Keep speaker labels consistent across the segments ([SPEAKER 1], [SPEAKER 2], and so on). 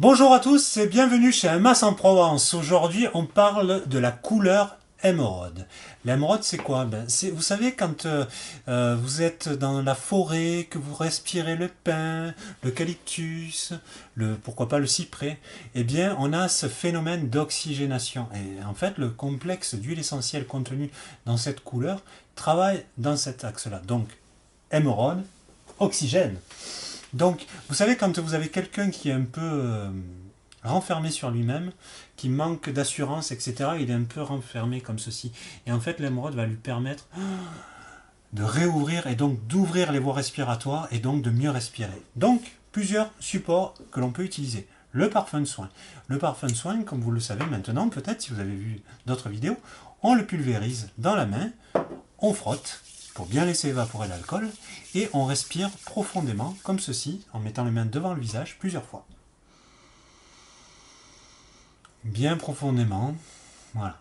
[SPEAKER 1] Bonjour à tous et bienvenue chez Mas en Provence. Aujourd'hui, on parle de la couleur émeraude. L'émeraude, c'est quoi? Vous savez, quand vous êtes dans la forêt, que vous respirez le pin, l'eucalyptus, pourquoi pas le cyprès, eh bien, on a ce phénomène d'oxygénation. Et en fait, le complexe d'huile essentielle contenu dans cette couleur travaille dans cet axe-là. Donc, émeraude, oxygène. Donc, vous savez, quand vous avez quelqu'un qui est un peu renfermé sur lui-même, qui manque d'assurance, etc., il est un peu renfermé comme ceci. Et en fait, l'émeraude va lui permettre de réouvrir et donc d'ouvrir les voies respiratoires et donc de mieux respirer. Donc, plusieurs supports que l'on peut utiliser. Le parfum de soin. Le parfum de soin, comme vous le savez maintenant, peut-être si vous avez vu d'autres vidéos, on le pulvérise dans la main, on frotte, pour bien laisser évaporer l'alcool, et on respire profondément, comme ceci, en mettant les mains devant le visage plusieurs fois. Bien profondément, voilà.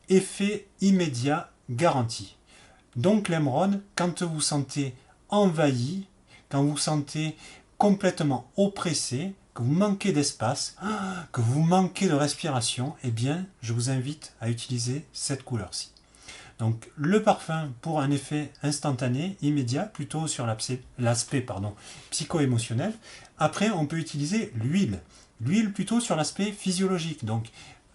[SPEAKER 1] Effet immédiat garanti. Donc l'émeraude, quand vous vous sentez envahi, quand vous vous sentez complètement oppressé, que vous manquez d'espace, que vous manquez de respiration, eh bien, je vous invite à utiliser cette couleur-ci. Donc le parfum pour un effet instantané, immédiat, plutôt sur l'aspect psycho-émotionnel. Après, on peut utiliser l'huile. L'huile plutôt sur l'aspect physiologique. Donc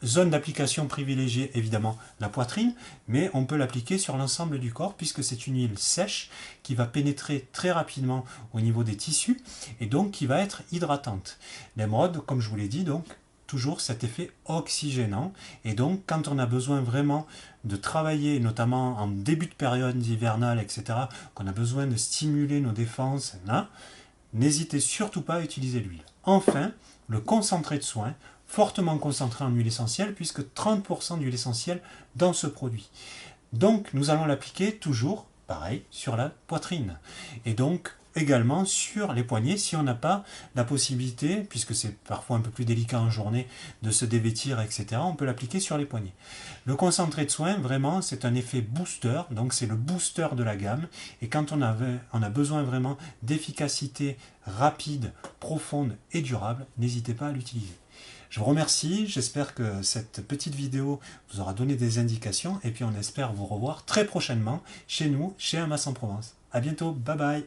[SPEAKER 1] zone d'application privilégiée, évidemment, la poitrine, mais on peut l'appliquer sur l'ensemble du corps puisque c'est une huile sèche qui va pénétrer très rapidement au niveau des tissus et donc qui va être hydratante. L'émeraude, comme je vous l'ai dit, donc toujours cet effet oxygénant. Et donc, quand on a besoin vraiment de travailler, notamment en début de période hivernale, etc., qu'on a besoin de stimuler nos défenses, n'hésitez surtout pas à utiliser l'huile. Enfin, le concentré de soin, fortement concentré en huile essentielle, puisque 30% d'huile essentielle dans ce produit. Donc, nous allons l'appliquer toujours, pareil, sur la poitrine. Et donc, également sur les poignets, si on n'a pas la possibilité, puisque c'est parfois un peu plus délicat en journée, de se dévêtir, etc., on peut l'appliquer sur les poignets. Le concentré de soin, vraiment, c'est un effet booster, donc c'est le booster de la gamme, et quand on a besoin vraiment d'efficacité rapide, profonde et durable, n'hésitez pas à l'utiliser. Je vous remercie, j'espère que cette petite vidéo vous aura donné des indications, et puis on espère vous revoir très prochainement chez nous, chez Mas en Provence. A bientôt, bye bye.